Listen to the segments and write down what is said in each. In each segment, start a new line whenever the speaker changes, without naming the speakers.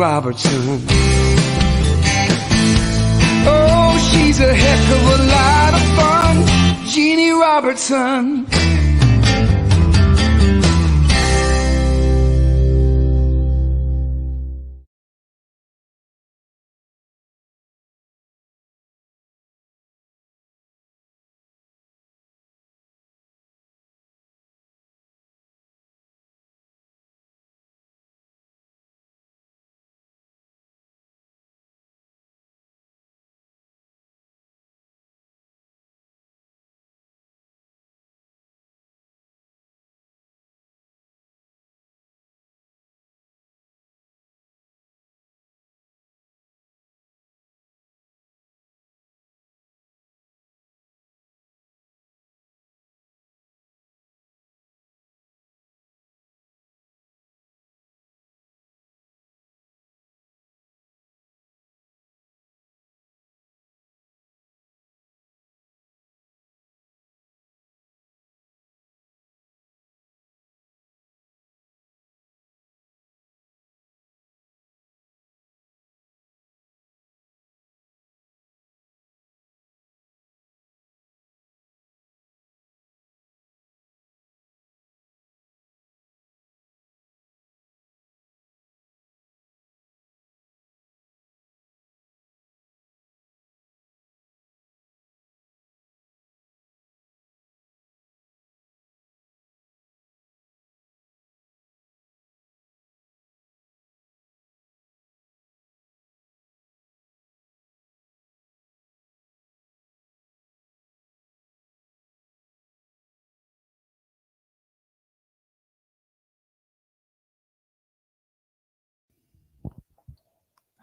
Robertson. Oh, she's a heck of a lot of fun, Jeanne Robertson.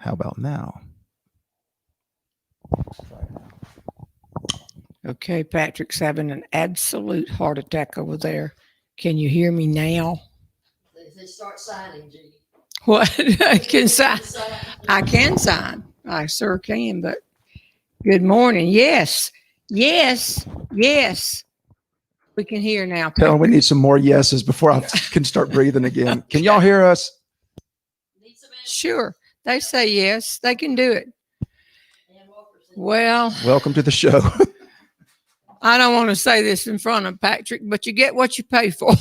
How about now?
Okay, Patrick's having an absolute heart attack over there. Can you hear me now?
They start signing, Jeanne.
What? I can sign. I can sign. I sure can, but good morning. Yes. Yes. Yes. We can hear now.
Tell them we need some more yeses before I can start breathing again. Can y'all hear us?
Sure. They say yes. They can do it. Well,
welcome to the show.
I don't want to say this in front of Patrick, but you get what you pay for.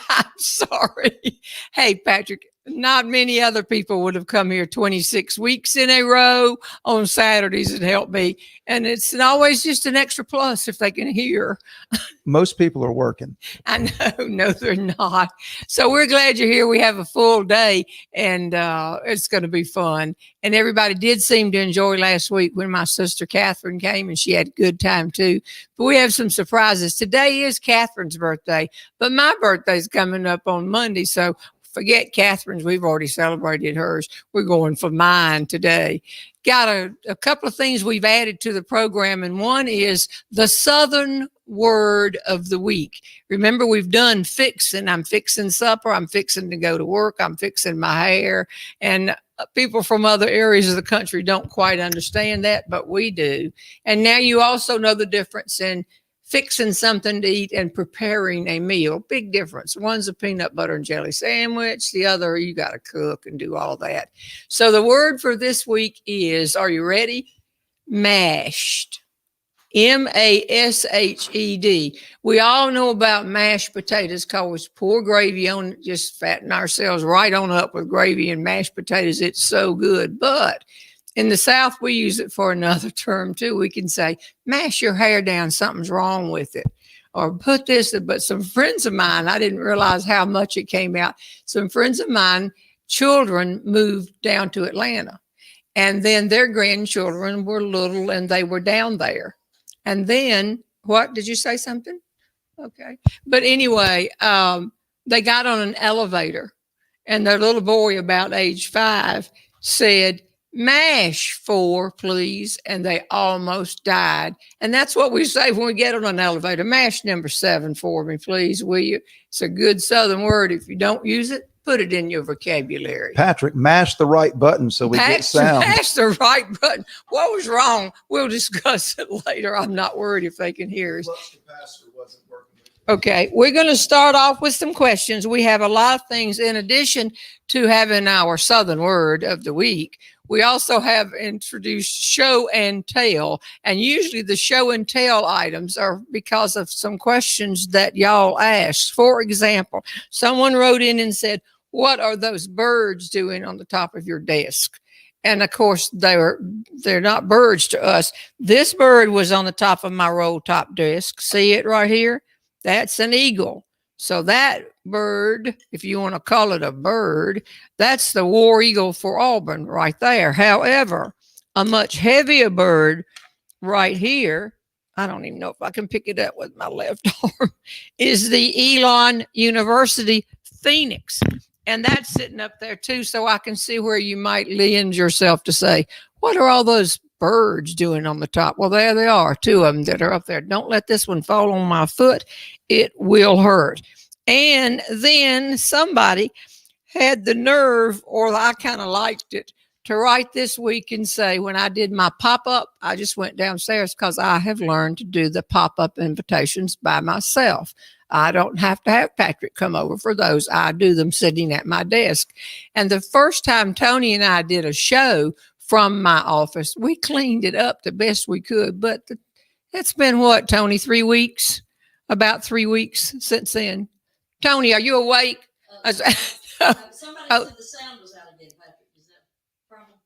I'm sorry. Hey, Patrick, not many other people would have come here 26 weeks in a row on Saturdays and helped me. And it's always just an extra plus if they can hear.
Most people are working.
I know. No, they're not. So we're glad you're here. We have a full day and it's going to be fun. And everybody did seem to enjoy last week when my sister Catherine came and she had a good time too. But we have some surprises. Today is Catherine's birthday, but my birthday's coming up on Monday. So forget Catherine's. We've already celebrated hers. We're going for mine today. Got a couple of things we've added to the program, and one is the Southern word of the week. Remember, we've done fixing. I'm fixing supper. I'm fixing to go to work. I'm fixing my hair. And people from other areas of the country don't quite understand that, but we do. And now you also know the difference in fixing something to eat and preparing a meal. Big difference. One's a peanut butter and jelly sandwich. The other, you got to cook and do all that. So the word for this week is, are you ready? Mashed. M-A-S-H-E-D. We all know about mashed potatoes because pour gravy on it, just fatten ourselves right on up with gravy and mashed potatoes. It's so good. But in the South, we use it for another term too. We can say, mash your hair down, something's wrong with it. Or put this, but some friends of mine, I didn't realize how much it came out. Some friends of mine, children moved down to Atlanta. And then their grandchildren were little and they were down there. And then, what? Did you say something? Okay. But anyway, they got on an elevator and their little boy about age 5 said, mash 4, please. And they almost died. And that's what we say when we get on an elevator. Mash number 7 for me, please, will you? It's a good Southern word. If you don't use it, put it in your vocabulary.
Patrick, mash the right button so we get sound.
Mash the right button. What was wrong? We'll discuss it later. I'm not worried if they can hear us.
Plus the pastor wasn't working with
Okay, we're going to start off with some questions. We have a lot of things in addition to having our Southern word of the week. We also have introduced show and tell, and usually the show and tell items are because of some questions that y'all asked. For example, someone wrote in and said, "What are those birds doing on the top of your desk?" And of course, they're not birds to us. This bird was on the top of my roll top desk. See it right here? That's an eagle. So that bird, if you want to call it a bird, that's the war eagle for Auburn right there. However, a much heavier bird right here, I don't even know if I can pick it up with my left arm, is the Elon University Phoenix. And that's sitting up there too, so I can see where you might lend yourself to say, what are all those birds doing on the top? Well, there they are, two of them that are up there. Don't let this one fall on my foot. It will hurt. And then somebody had the nerve, or I kind of liked it, to write this week and say, when I did my pop-up, I just went downstairs because I have learned to do the pop-up invitations by myself. I don't have to have Patrick come over for those. I do them sitting at my desk. And the first time Tony and I did a show from my office, we cleaned it up the best we could. But it's been what, Tony, 3 weeks? About 3 weeks since then. Tony, are you awake?
Somebody said the sound was out again, Patrick. Is that a problem?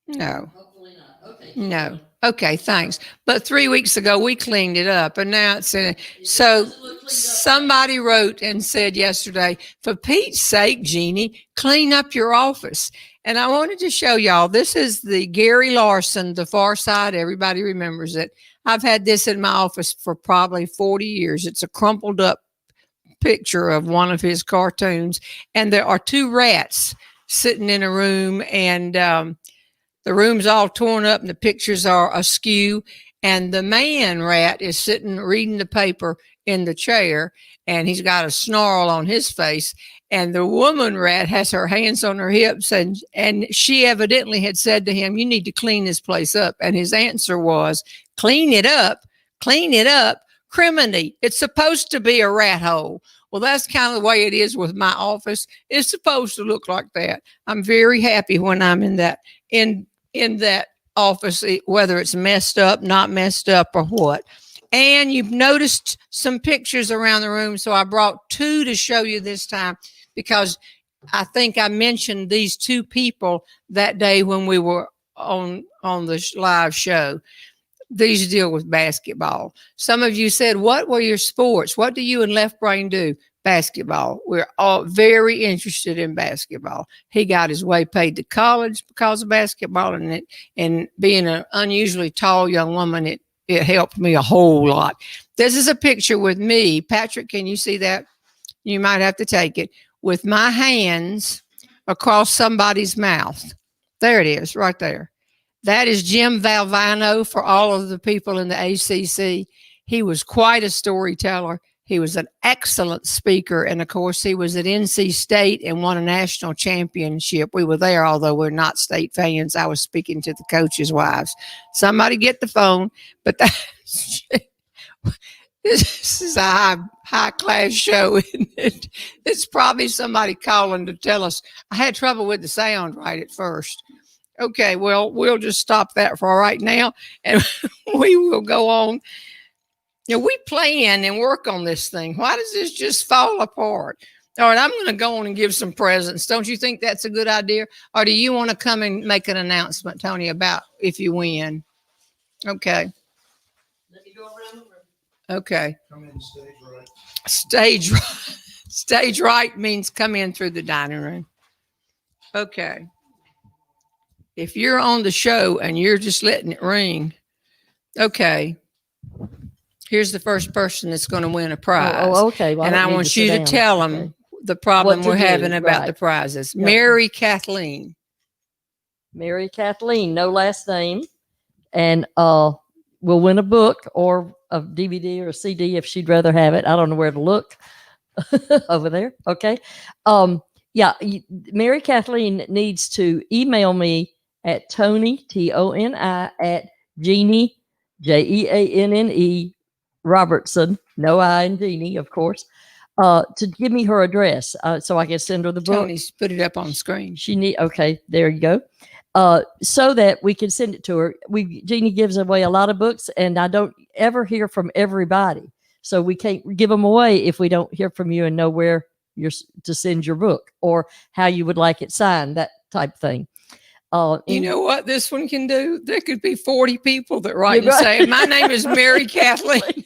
No.
Hopefully not. Okay.
No. Okay, thanks. But 3 weeks ago, we cleaned it up, and now it's in it. So somebody wrote and said yesterday, for Pete's sake, Jeannie, clean up your office. And I wanted to show y'all, this is the Gary Larson, The Far Side. Everybody remembers it. I've had this in my office for probably 40 years. It's a crumpled up picture of one of his cartoons. And there are two rats sitting in a room, and the room's all torn up and the pictures are askew. And the man rat is sitting reading the paper in the chair, and he's got a snarl on his face. And the woman rat has her hands on her hips, and she evidently had said to him, you need to clean this place up. And his answer was, clean it up, criminy. It's supposed to be a rat hole. Well, that's kind of the way it is with my office. It's supposed to look like that. I'm very happy when I'm in that office, whether it's messed up, not messed up, or what. And you've noticed some pictures around the room, so I brought two to show you this time, because I think I mentioned these two people that day when we were on the live show. These deal with basketball. Some of you said, what were your sports? What do you and Left Brain do? Basketball. We're all very interested in basketball. He got his way paid to college because of basketball, and being an unusually tall young woman, it helped me a whole lot. This is a picture with me. Patrick, can you see that? You might have to take it. With my hands across somebody's mouth. There it is, right there. That is Jim Valvano for all of the people in the ACC. He was quite a storyteller. He was an excellent speaker. And of course, he was at NC State and won a national championship. We were there, although we're not State fans. I was speaking to the coaches' wives. Somebody get the phone. But this is a high class show, isn't it? It's probably somebody calling to tell us. I had trouble with the sound right at first. Okay, well, we'll just stop that for right now, and we will go on. You know, we plan and work on this thing. Why does this just fall apart? All right, I'm going to go on and give some presents. Don't you think that's a good idea? Or do you want to come and make an announcement, Tony, about if you win? Okay.
Let me go around the room.
Okay.
Come in stage right.
Stage right. Stage right means come in through the dining room. Okay. If you're on the show and you're just letting it ring, okay. Here's the first person that's going to win a prize.
Oh, okay. Well,
and I want you to tell them the problem we're having about the prizes. Yep. Mary Kathleen.
Mary Kathleen, no last name. And will win a book or a DVD or a CD if she'd rather have it. I don't know where to look. Over there. Okay. Yeah. Mary Kathleen needs to email me at Tony, TONI, at Jeanne, JEANNE, Robertson, no I in Jeannie, of course, to give me her address so I can send her the book.
Tony's put it up on screen.
Okay, there you go. So that we can send it to her. Jeannie gives away a lot of books, and I don't ever hear from everybody. So we can't give them away if we don't hear from you and know where you're to send your book or how you would like it signed, that type thing.
You know what this one can do? There could be 40 people that write and say, my name is Mary Kathleen.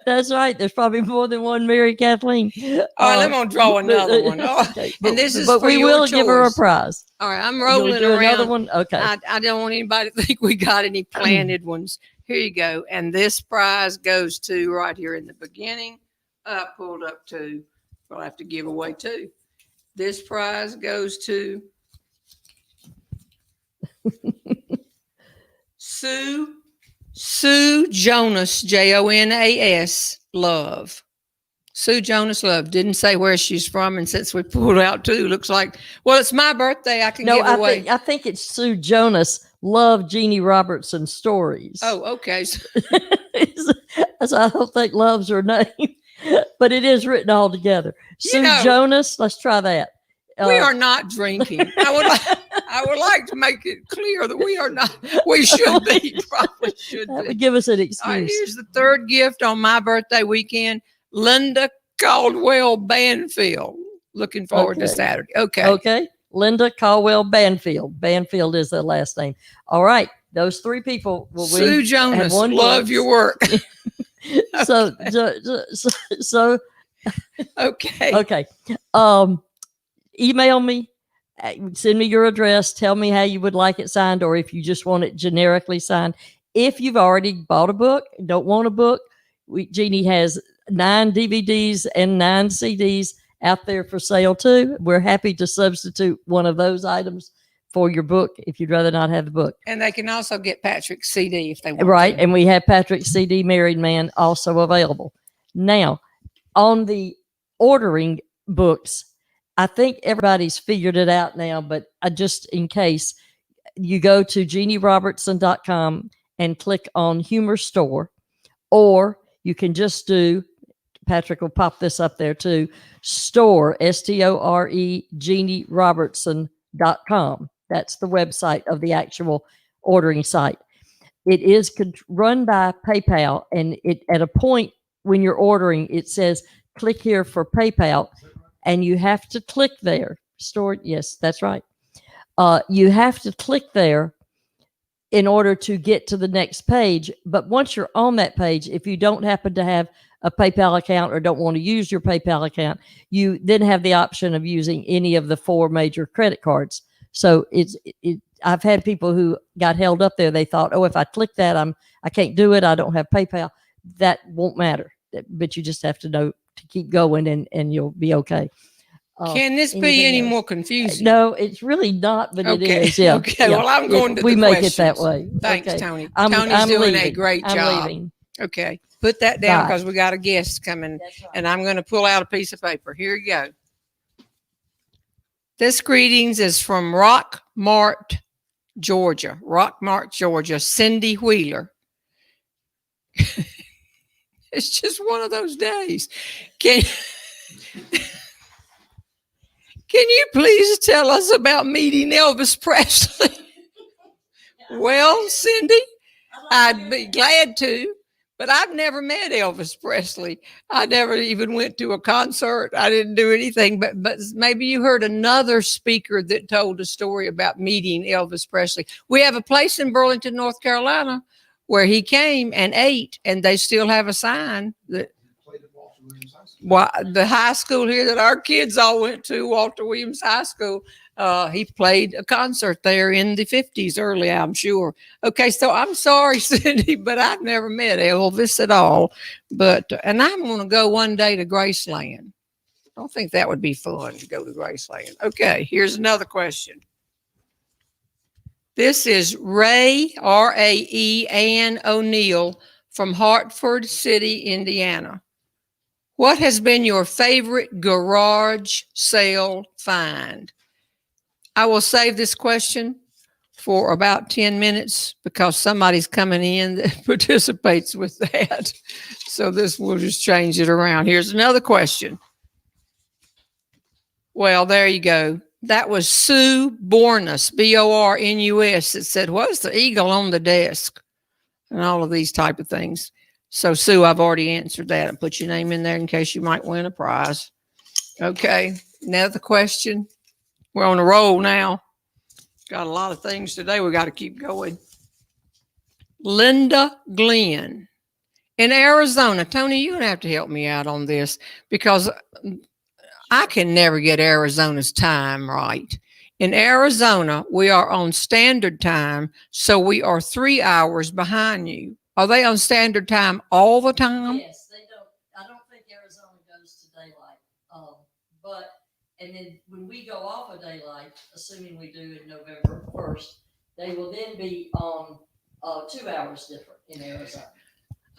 That's right. There's probably more than one Mary Kathleen.
All right, I'm going to draw another one. Oh,
Okay,
and this is
but
for
we
your
will
choice.
give her a prize.
All right, I'm
You'll
rolling
do
around.
another one? Okay.
I don't want anybody to think we got any planted ones. Here you go. And this prize goes to right here in the beginning, pulled up to, we'll have to give away two. This prize goes to Sue Jonas, Jonas, Love. Sue Jonas Love. Didn't say where she's from, and since we pulled out two, looks like, well, it's my birthday. I can give away.
I think it's Sue Jonas Love Jeanne Robertson stories.
Oh, okay. So
I don't think Love's her name, but it is written all together. Sue Jonas. Let's try that.
We are not drinking. I would like to make it clear that we are not. We should be. Probably should
That
be.
would give us an excuse.
All right, here's the third gift on my birthday weekend. Linda Caldwell Banfield. Looking forward to Saturday. Okay.
Okay. Linda Caldwell Banfield. Banfield is the last name. All right. Those three people will win.
Sue Jonas,
one
love your work.
So
Okay.
okay. Email me, send me your address, tell me how you would like it signed, or if you just want it generically signed. If you've already bought a book, don't want a book, Jeannie has 9 DVDs and 9 CDs out there for sale too. We're happy to substitute one of those items for your book if you'd rather not have the book.
And they can also get Patrick's CD if they want.
Right.
to.
And we have Patrick's CD, Married Man, also available. Now, on the ordering books, I think everybody's figured it out now, but just in case, you go to JeanneRobertson.com and click on Humor Store, or you can just do, Patrick will pop this up there too, store, STORE, JeanneRobertson.com. That's the website of the actual ordering site. It is run by PayPal, and it at a point when you're ordering, it says, click here for PayPal. And you have to click there. Stored. Yes, that's right. You have to click there in order to get to the next page. But once you're on that page, if you don't happen to have a PayPal account or don't want to use your PayPal account, you then have the option of using any of the 4 major credit cards. So I've had people who got held up there. They thought, oh, if I click that, I can't do it. I don't have PayPal. That won't matter. But you just have to know to keep going, and you'll be okay.
Can this be any more confusing?
No, it's really not, but it is. Yeah.
Okay.
Yeah.
Well, I'm going to
we
the
make
questions.
it that way.
Thanks,
Okay.
Tony.
I'm
Tony's doing
leaving.
a great
I'm
job.
leaving.
Okay. Put that down
Bye.
because we got a guest coming,
That's right.
and I'm going to pull out a piece of paper. Here you go. This greetings is from Rockmart, Georgia. Rockmart, Georgia. Cindy Wheeler. It's just one of those days. Can you please tell us about meeting Elvis Presley? Well, Cindy, I'd be glad to, but I've never met Elvis Presley. I never even went to a concert. I didn't do anything, but maybe you heard another speaker that told a story about meeting Elvis Presley. We have a place in Burlington, North Carolina, where he came and ate, and they still have a sign that the high school here that our kids all went to, Walter Williams High School, he played a concert there in the 50s early, I'm sure. Okay, so I'm sorry, Cindy, but I've never met Elvis at all. And I'm going to go one day to Graceland. I don't think that would be fun to go to Graceland. Okay, here's another question. This is Ray, R-A-E, Ann O'Neill from Hartford City, Indiana. What has been your favorite garage sale find? I will save this question for about 10 minutes because somebody's coming in that participates with that. So this, we'll just change it around. Here's another question. Well, there you go. That was Sue Bornus, Bornus. It said, what's the eagle on the desk? And all of these type of things. So Sue, I've already answered that and put your name in there in case you might win a prize. Okay. Another question. We're on a roll now. Got a lot of things today. We got to keep going. Linda Glenn in Arizona. Tony, you're going to have to help me out on this because I can never get Arizona's time right. In Arizona, we are on standard time, so we are 3 hours behind you. Are they on standard time all the time?
Yes, they don't. I don't think Arizona goes to daylight. But and then when we go off of daylight, assuming we do in November 1st, they will then be on 2 hours different in Arizona.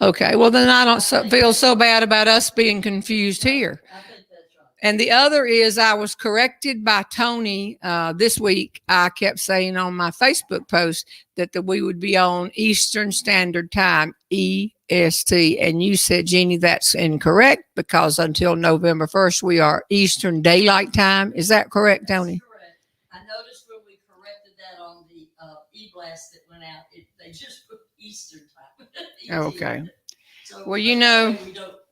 Okay, well then I don't feel so bad about us being confused here.
I think that's right.
And the other is I was corrected by Tony this week. I kept saying on my Facebook post that we would be on Eastern Standard Time, EST. And you said, Jeannie, that's incorrect because until November 1st, we are Eastern Daylight Time. Is that correct, Tony?
That's correct. I noticed when we corrected that on the e-blast that went out, they just put Eastern Time.
Okay.
So
Well, you know,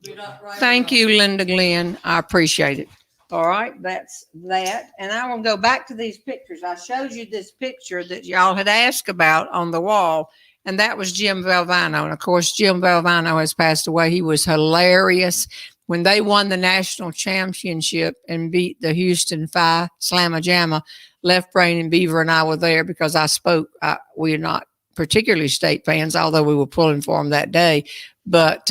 we're not right.
thank you, Linda Glenn. I appreciate it. All right, that's that. And I will go back to these pictures. I showed you this picture that y'all had asked about on the wall, and that was Jim Valvano. And of course, Jim Valvano has passed away. He was hilarious. When they won the national championship and beat the Houston Phi Slamma Jamma, Left Brain and Beaver and I were there because I spoke. We are not particularly state fans, although we were pulling for him that day. But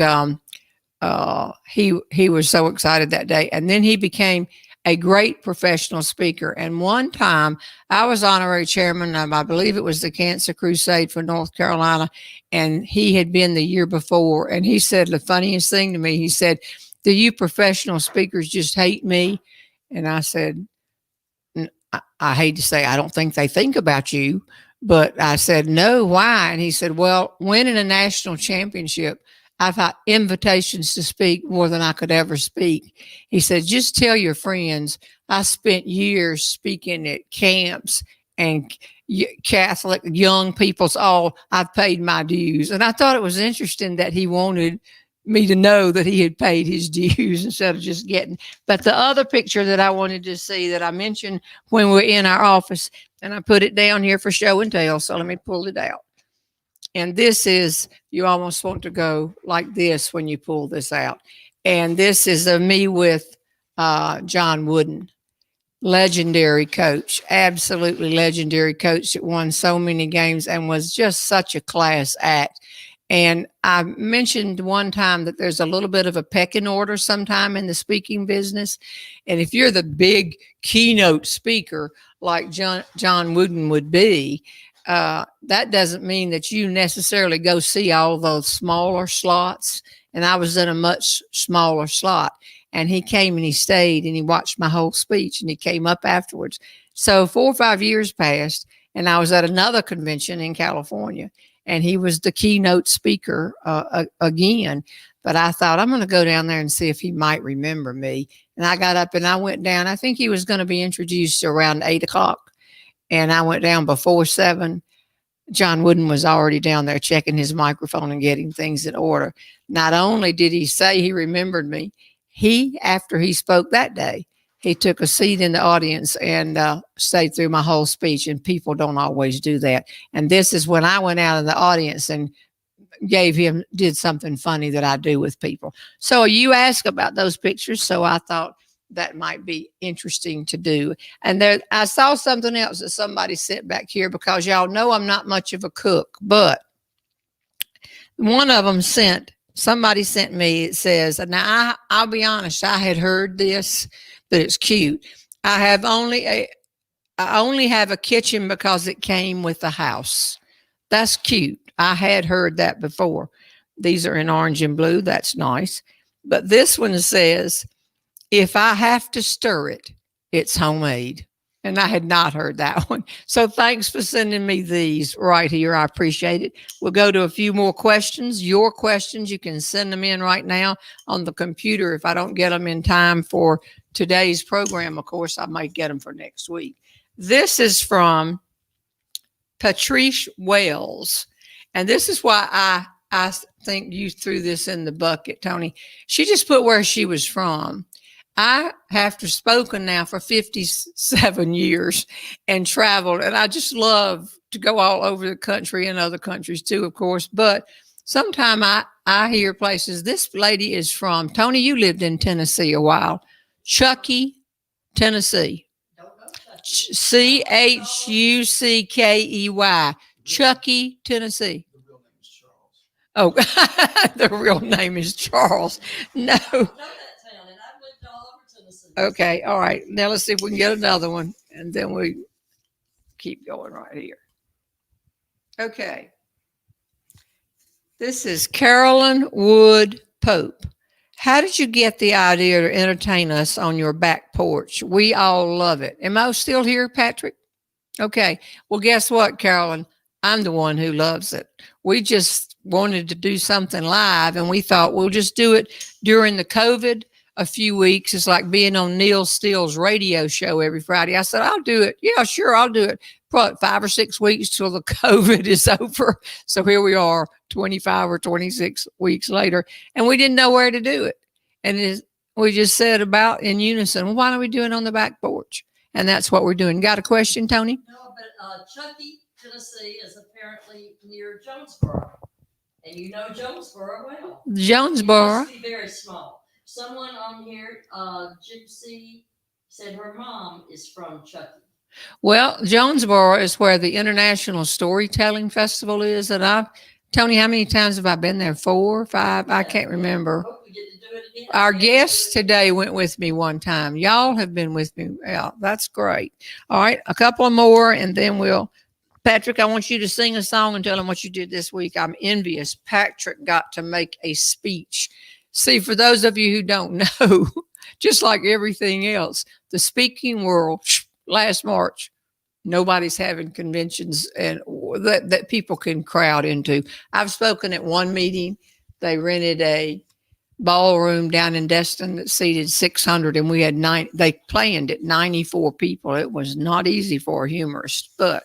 he was so excited that day. And then he became a great professional speaker. And one time I was honorary chairman of, I believe it was the Cancer Crusade for North Carolina. And he had been the year before. And he said the funniest thing to me, he said, do you professional speakers just hate me? And I said, I hate to say, I don't think they think about you. But I said, no, why? And he said, well, winning a national championship, I've had invitations to speak more than I could ever speak. He said, just tell your friends, I spent years speaking at camps and Catholic young people's I've paid my dues. And I thought it was interesting that he wanted me to know that he had paid his dues instead of just getting. But the other picture that I wanted to see that I mentioned when we're in our office, and I put it down here for show and tell, so let me pull it out. And this is, you almost want to go like this when you pull this out. And this is me with John Wooden, legendary coach, absolutely legendary coach that won so many games and was just such a class act. And I mentioned one time that there's a little bit of a pecking order sometime in the speaking business. And if you're the big keynote speaker like John Wooden would be, that doesn't mean that you necessarily go see all those smaller slots. And I was in a much smaller slot. And he came and he stayed and he watched my whole speech and he came up afterwards. So 4 or 5 years passed and I was at another convention in California. And he was the keynote speaker again. But I thought, I'm going to go down there and see if he might remember me. And I got up and I went down. I think he was going to be introduced around 8 o'clock. And I went down before 7. John Wooden was already down there checking his microphone and getting things in order. Not only did he say he remembered me, after he spoke that day, he took a seat in the audience and stayed through my whole speech. And people don't always do that. And this is when I went out in the audience and did something funny that I do with people. So you asked about those pictures. So I thought that might be interesting to do. And there, I saw something else that somebody sent back here because y'all know I'm not much of a cook, but one of them somebody sent me, it says, now I'll be honest, I had heard this, but it's cute. I only have a kitchen because it came with the house. That's cute. I had heard that before. These are in orange and blue. That's nice. But this one says, if I have to stir it, it's homemade. And I had not heard that one. So thanks for sending me these right here. I appreciate it. We'll go to a few more questions. Your questions, you can send them in right now on the computer. If I don't get them in time for today's program, of course, I might get them for next week. This is from Patrice Wells. And this is why I think you threw this in the bucket, Tony. She just put where she was from. I have spoken now for 57 years and traveled, and I just love to go all over the country and other countries too, of course. But sometimes I hear places. This lady is from, Tony, you lived in Tennessee a while. Chuckey, Tennessee. Chuckey, Chuckey, Tennessee. Oh, the real name is Charles. No. Okay. All right. Now let's see if we can get another one, and then we keep going right here. Okay. This is Carolyn Wood Pope. How did you get the idea to entertain us on your back porch? We all love it. Am I still here, Patrick? Okay. Well, guess what, Carolyn? I'm the one who loves it. We just wanted to do something live, and we thought we'll just do it during the COVID a few weeks. It's like being on Neil Steele's radio show every Friday. I said, I'll do it. Yeah, sure, I'll do it. Probably 5 or 6 weeks till the COVID is over. So here we are 25 or 26 weeks later, and we didn't know where to do it. And we just said about in unison, well, why don't we do it on the back porch? And that's what we're doing. Got a question, Tony?
No, but Chuckey, Tennessee is apparently near Jonesboro. And you know Jonesboro well.
Jonesboro.
It must be very small. Someone on here, Gypsy, said her mom is from Chuckey.
Well, Jonesboro is where the International Storytelling Festival is. And Tony, how many times have I been there? 4 or 5? I can't remember.
Hope we get to do it again.
Our guest today went with me one time. Y'all have been with me. Yeah, that's great. All right, a couple more, and then Patrick, I want you to sing a song and tell them what you did this week. I'm envious. Patrick got to make a speech. See, for those of you who don't know, just like everything else, the speaking world, last March, nobody's having conventions and that people can crowd into. I've spoken at one meeting. They rented a ballroom down in Destin that seated 600, and we had they planned it 94 people. It was not easy for a humorist, but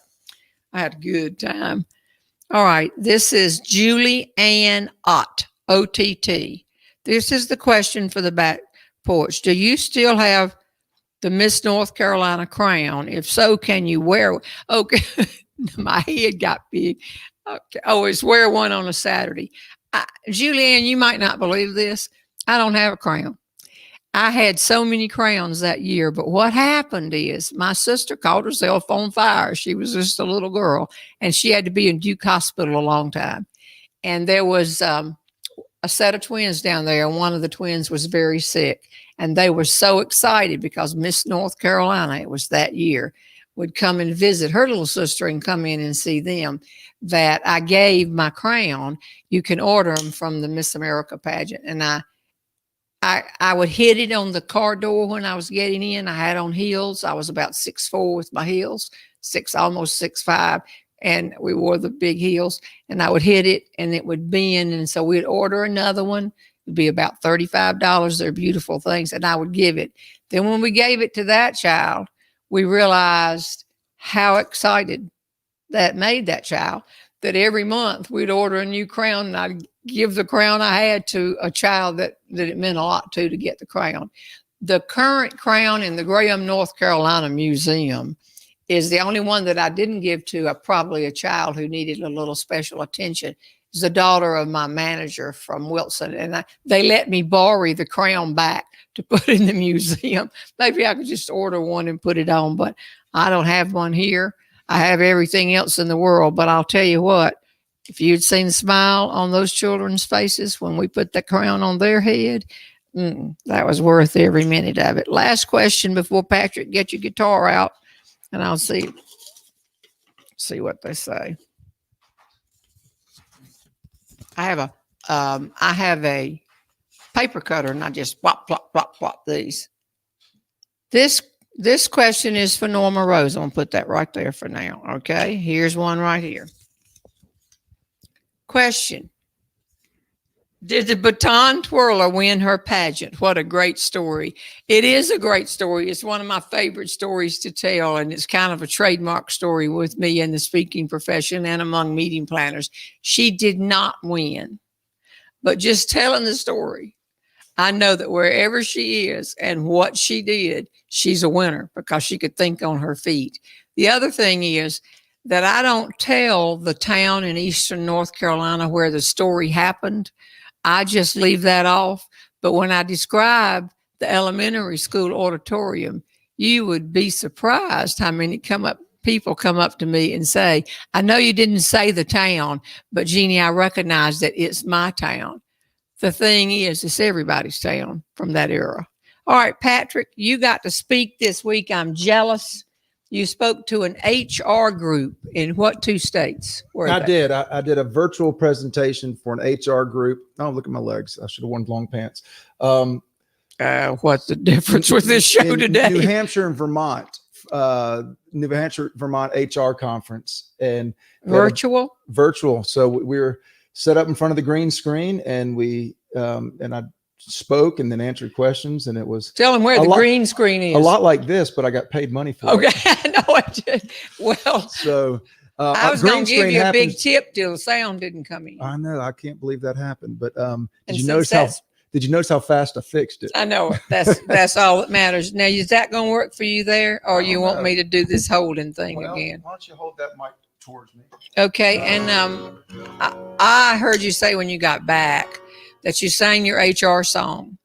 I had a good time. All right. This is Julie Ann Ott, OTT. This is the question for the back porch. Do you still have the Miss North Carolina crown? If so, can you wear it? Okay. My head got big. Okay. Always wear one on a Saturday. Julianne, you might not believe this. I don't have a crown. I had so many crowns that year, but what happened is my sister caught herself on fire. She was just a little girl, and she had to be in Duke Hospital a long time. And there was a set of twins down there, and one of the twins was very sick. And they were so excited because Miss North Carolina, it was that year, would come and visit her little sister and come in and see them, that I gave my crown. You can order them from the Miss America pageant. And I would hit it on the car door when I was getting in. I had on heels. I was about 6'4" with my heels, almost 6'5", and we wore the big heels. And I would hit it, and it would bend. And so we'd order another one. It'd be about $35. They're beautiful things, and I would give it. Then when we gave it to that child, we realized how excited that made that child, that every month we'd order a new crown, and I'd give the crown I had to a child that it meant a lot to get the crown. The current crown in the Graham, North Carolina Museum is the only one that I didn't give to probably a child who needed a little special attention. It's the daughter of my manager from Wilson, and they let me borrow the crown back to put in the museum. Maybe I could just order one and put it on, but I don't have one here. I have everything else in the world, but I'll tell you what, if you'd seen the smile on those children's faces when we put the crown on their head, that was worth every minute of it. Last question before Patrick, get your guitar out, and I'll see what they say. I have a paper cutter, and I just plop, plop, plop, plop these. This This question is for Norma Rose. I'm going to put that right there for now. Okay. Here's one right here. Question. Did the baton twirler win her pageant? What a great story. It is a great story. It's one of my favorite stories to tell, and it's kind of a trademark story with me in the speaking profession and among meeting planners. She did not win, but just telling the story, I know that wherever she is and what she did, she's a winner because she could think on her feet. The other thing is that I don't tell the town in eastern North Carolina where the story happened. I just leave that off. But when I describe the elementary school auditorium, you would be surprised how many people come up to me and say, I know you didn't say the town, but Jeannie, I recognize that it's my town. The thing is, it's everybody's town from that era. All right, Patrick, you got to speak this week. I'm jealous. You spoke to an HR group in what 2 states?
I did. I did a virtual presentation for an HR group. Oh, look at my legs. I should have worn long pants.
What's the difference with this show today?
New Hampshire and Vermont. New Hampshire, Vermont HR conference. And
virtual?
Virtual. So we were set up in front of the green screen, and I spoke and then answered questions, and it was
tell them where the green screen is.
A lot like this, but I got paid money for it.
Okay, no, I did. Well,
so
I was going to give you a big tip till the sound didn't come in.
I know, I can't believe that happened. But did you notice how fast I fixed it?
I know it. That's all that matters. Now, is that going to work for you there, or you want me to do this holding thing again?
Why don't you hold that mic towards me?
Okay, and I heard you say when you got back that you sang your HR song.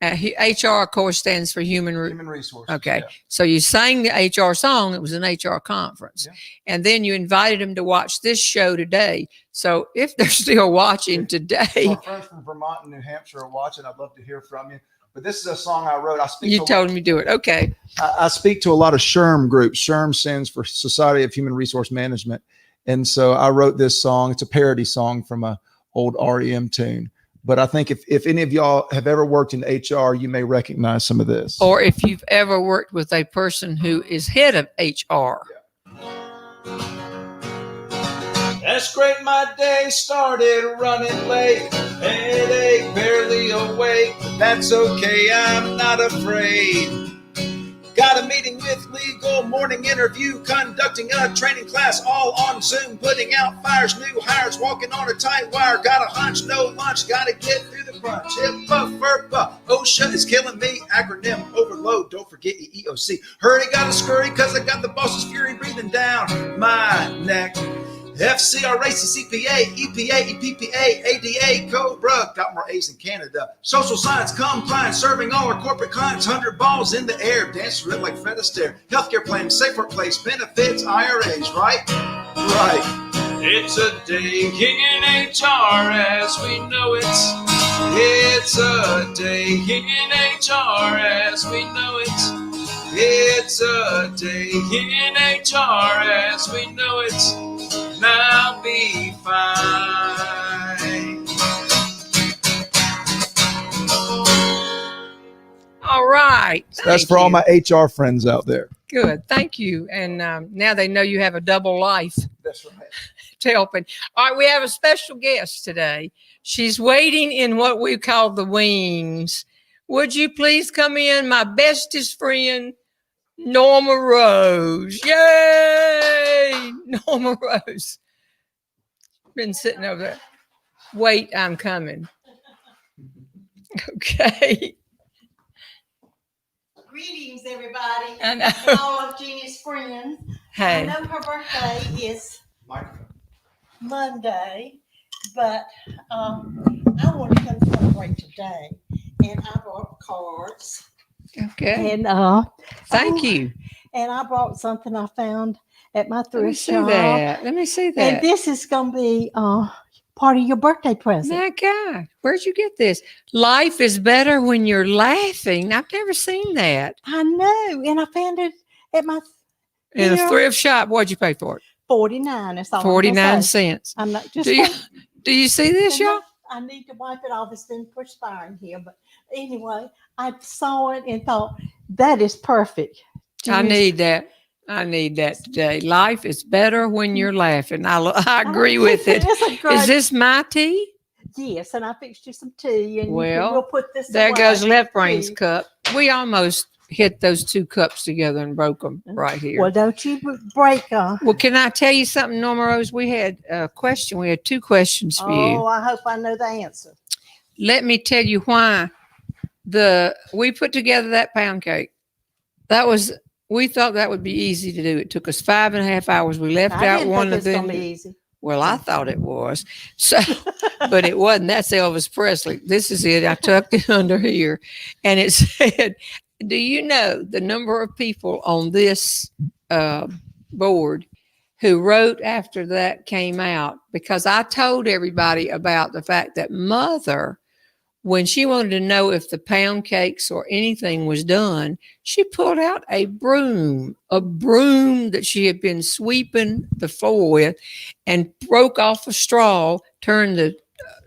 HR, of course, stands for Human
Resources.
Okay,
yeah.
So you sang the HR song. It was an HR conference.
Yeah.
And then you invited them to watch this show today. So if they're still watching today.
Our friends from Vermont and New Hampshire are watching. I'd love to hear from you. But this is a song I wrote.
You told me to do it. Okay.
I speak to a lot of SHRM groups. SHRM stands for Society of Human Resource Management. And so I wrote this song. It's a parody song from an old REM tune. But I think if any of y'all have ever worked in HR, you may recognize some of this.
Or if you've ever worked with a person who is head of HR.
That's great, my day started running late. Headache, barely awake. That's okay, I'm not afraid. Got a meeting with legal, morning interview, conducting a training class, all on Zoom, putting out fires, new hires, walking on a tight wire. Got a hunch, no lunch, gotta get through the crunch. HIPAA, FERPA, OSHA is killing me, acronym overload, don't forget EEOC. Hurry, gotta scurry, cause I got the boss's fury breathing down my neck. FCRA, CCPA, EPA, EPPA, ADA, COBRA, got more A's in Canada. Social science, compliance, serving all our corporate clients. 100 balls in the air, dance through it like Fred Astaire. Healthcare plan, safe workplace, benefits, IRAs, right? Right. It's a day in HR as we know it. It's a day in HR as we know it. It's a day in HR as we know it. Now be fine.
All right.
That's for all my HR friends out there.
Good. Thank you. And now they know you have a double life.
That's right.
To helping. All right. We have a special guest today. She's waiting in what we call the wings. Would you please come in, my bestest friend, Norma Rose. Yay! Norma Rose. Been sitting over there. Wait, I'm coming. Okay.
Greetings, everybody.
I know.
And all of Jeannie's friends.
Hey.
I know her birthday is Monday, but I want to come celebrate today. And I brought cards.
Okay.
And
Thank you.
And I brought something I found at my
Let me
thrift
see
shop.
that. Let me see that.
And this is going to be part of your birthday present.
My God, where'd you get this? Life is better when you're laughing. I've never seen that.
I know. And I found it at my
In a thrift shop. What'd you pay for it?
49. That's all
49 cents.
I'm not just.
Do you see this, y'all?
I need to wipe it off. It's been perspiring here. But anyway, I saw it and thought, that is perfect
I need that. I need that today. Life is better when you're laughing. I agree with it.
It's a great,
Is this my tea?
yes, and I fixed you some tea, and
Well,
we'll put this
There
away.
goes Left Brain's
Tea.
cup. We almost hit those 2 cups together and broke them right here.
Well, don't you break them.
Well, can I tell you something, Norma Rose? We had a question. We had 2 questions for you.
Oh, I hope I know the answer.
Let me tell you why we put together that pound cake. We thought that would be easy to do. It took us 5.5 hours. We left
I
out
didn't
one
think
of
it's gonna be
them.
easy.
Well, I thought it was. So, but it wasn't. That's Elvis Presley. This is it. I tucked it under here. And it said, do you know the number of people on this board who wrote after that came out? Because I told everybody about the fact that Mother, when she wanted to know if the pound cakes or anything was done, she pulled out a broom that she had been sweeping the floor with, and broke off a straw, turned the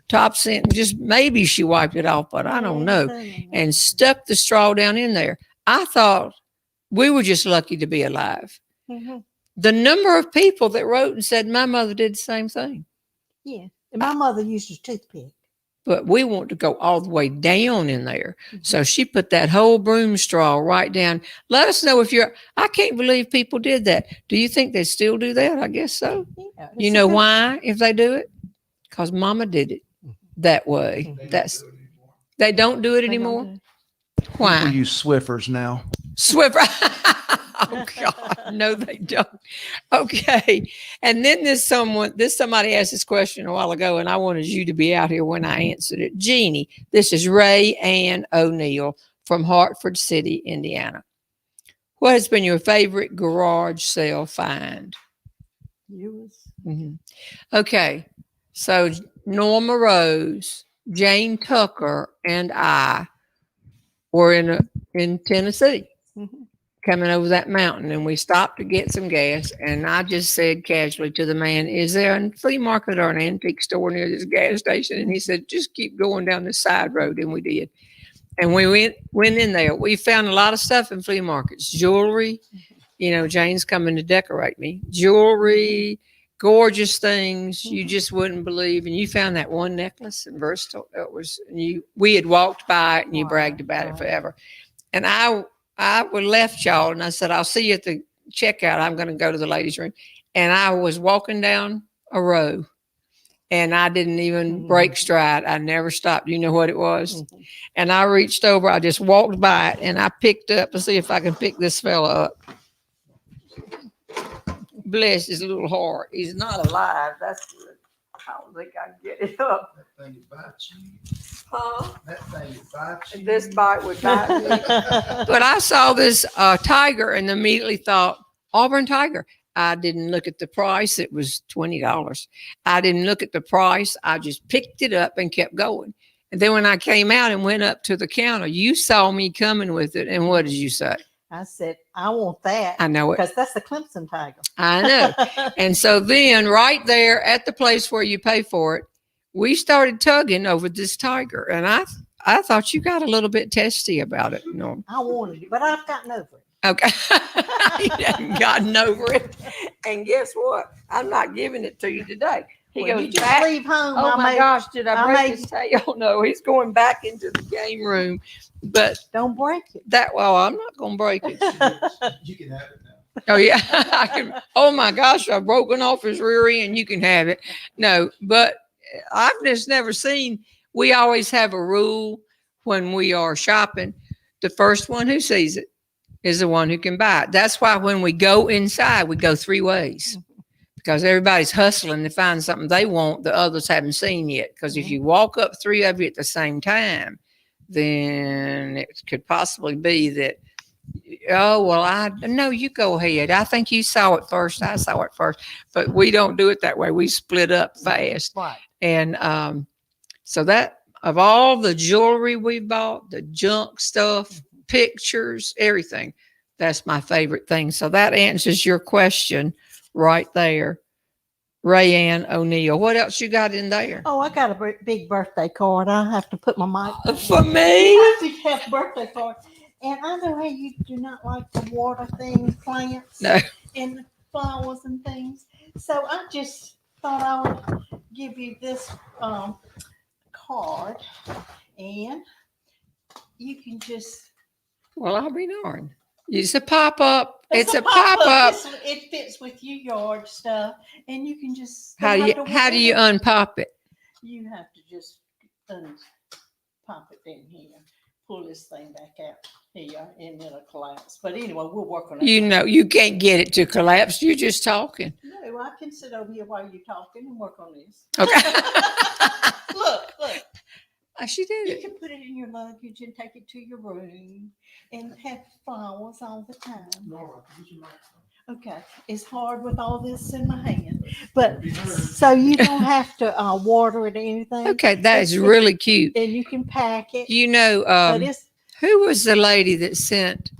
tops in, just maybe she wiped it off, but I don't know, and stuck the straw down in there. I thought we were just lucky to be alive.
Mm-hmm.
The number of people that wrote and said, my mother did the same thing.
Yeah, and my mother used a toothpick.
But we want to go all the way down in there. So she put that whole broom straw right down. Let us know if I can't believe people did that. Do you think they still do that? I guess so.
Yeah,
You know why, if they do it? Because Mama did it that way. They don't do it anymore. Why?
People use Swiffers now.
Swiffer. Oh God, no, they don't. Okay, and then somebody asked this question a while ago, and I wanted you to be out here when I answered it. Jeannie, this is Ray Ann O'Neill from Hartford City, Indiana. What has been your favorite garage sale find?
Yours.
Mm-hmm. Okay, so Norma Rose, Jane Tucker, and I were in Tennessee. Mm-hmm. Coming over that mountain, and we stopped to get some gas, and I just said casually to the man, is there a flea market or an antique store near this gas station? And he said, just keep going down this side road. And we did. And we went in there. We found a lot of stuff in flea markets. Jewelry, Jane's coming to decorate me. Jewelry, gorgeous things you just wouldn't believe. And you found that one necklace in Bristol. We had walked by it, and you bragged about it forever. And I left y'all, and I said, I'll see you at the checkout. I'm going to go to the ladies' room. And I was walking down a row, and I didn't even break stride. I never stopped. You know what it was? Mm-hmm. And I reached over. I just walked by it, and I picked up to see if I can pick this fella up. Bless his little heart. He's not alive. That's good. I don't think I can get it up.
That thing bites you.
Huh?
That thing bites you.
This bite would bite me. But I saw this tiger and immediately thought, Auburn tiger. I didn't look at the price. It was $20. I didn't look at the price. I just picked it up and kept going. And then when I came out and went up to the counter, you saw me coming with it. And what did you say?
I said, I want that.
I know it.
Because that's the Clemson tiger.
I know. And so then right there at the place where you pay for it, we started tugging over this tiger. And I thought you got a little bit testy about it, Norm.
I wanted it, but I've gotten over it.
Okay. He hadn't gotten over it. And guess what? I'm not giving it to you today. He goes,
you just
back.
leave home.
Oh my gosh, did I break his tail? No, he's going back into the game room. But
don't break it.
I'm not going to break it.
You can have it now.
Oh yeah. I can. Oh my gosh, I've broken off his rear end. You can have it. No, but I've just never seen. We always have a rule when we are shopping. The first one who sees it is the one who can buy it. That's why when we go inside, we go 3 ways. Because everybody's hustling to find something they want the others haven't seen yet. Because if you walk up 3 of you at the same time, then it could possibly be that, no, you go ahead. I think you saw it first. I saw it first. But we don't do it that way. We split up fast.
Right.
And so that, of all the jewelry we bought, the junk stuff, pictures, everything, that's my favorite thing. So that answers your question right there. Ray Ann O'Neill. What else you got in there?
Oh, I got a big birthday card. I have to put my mic
for me.
I have a birthday card. And I know how you do not like to water things, plants,
No.
and flowers and things. So I just thought I would give you this card, and you can just.
Well, I'll be darned. It's a pop up. It's a pop up.
It fits with your yard stuff, and you can just.
How do you unpop it?
You have to just pop it in here, pull this thing back out here, and it'll collapse. But anyway, we'll work on it.
You know, you can't get it to collapse. You're just talking.
No, I can sit over here while you're talking and work on this.
Okay.
Look.
She did
You
it.
can put it in your luggage and take it to your room and have flowers all the time. Okay, it's hard with all this in my hand, but so you don't have to water it or anything.
Okay, that is really cute.
And you can pack it.
You know,
But it's
who was the lady that sent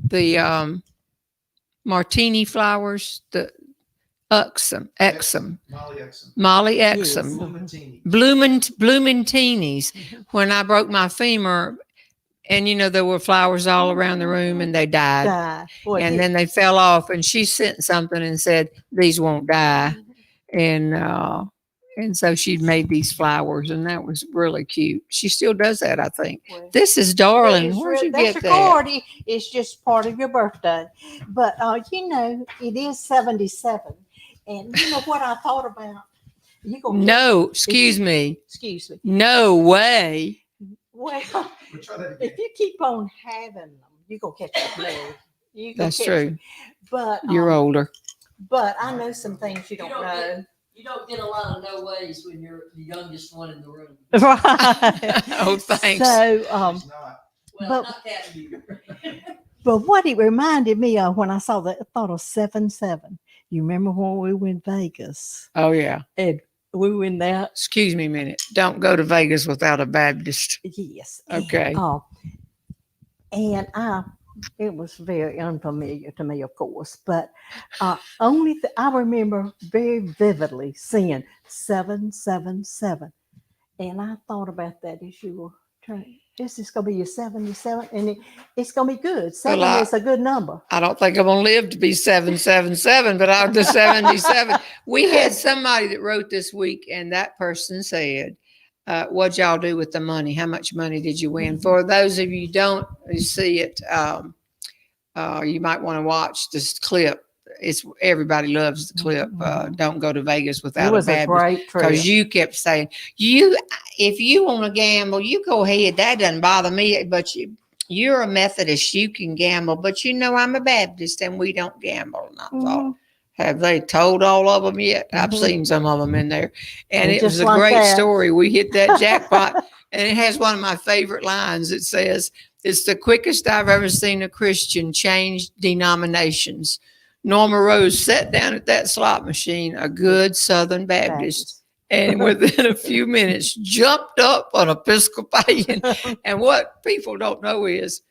the martini flowers? The Exum. Molly Exum. Bloomentinis. When I broke my femur, and you know there were flowers all around the room, and they died.
Boy,
And then they fell off, and she sent something and said these won't die, and so she made these flowers, and that was really cute. She still does that, I think. This is darling. Where'd you get
that's
that?
your card. It's just part of your birthday, but you know it is 77, and you know what I thought about. You go
No, excuse me.
Excuse me.
No way.
Well, if you keep on having them, you go catch a plague.
That's true.
But
You're older.
But I know some things you don't know.
You don't get a lot of no ways when you're the youngest one in the room.
Right.
Oh, thanks.
So,
Well,
But-
not that year.
but what it reminded me of when I saw that, I thought of 7-7. You remember when we went to Vegas?
Oh, yeah.
And we went there.
Excuse me a minute. Don't go to Vegas without a Baptist.
Yes.
Okay.
And it was very unfamiliar to me, of course, but I remember very vividly seeing 777, and I thought about that as you were turning. This is going to be your 77, and it's going to be good. Seven is a good number.
I don't think I'm going to live to be 777, but I'm to 77. We had somebody that wrote this week, and that person said, what'd y'all do with the money? How much money did you win? For those of you who don't see it, you might want to watch this clip. Everybody loves the clip. Don't go to Vegas without
It was
a
a great trip.
because you kept saying, if you want to gamble, you go ahead. That doesn't bother me. But you're a Methodist. You can gamble. But you know I'm a Baptist and we don't gamble. And I thought, have they told all of them yet? I've seen some of them in there. And it was a great story. We hit that jackpot. And it has one of my favorite lines. It says, it's the quickest I've ever seen a Christian change denominations. Norma Rose sat down at that slot machine, a good Southern Baptist, and within a few minutes jumped up on Episcopalian. And what people don't know is,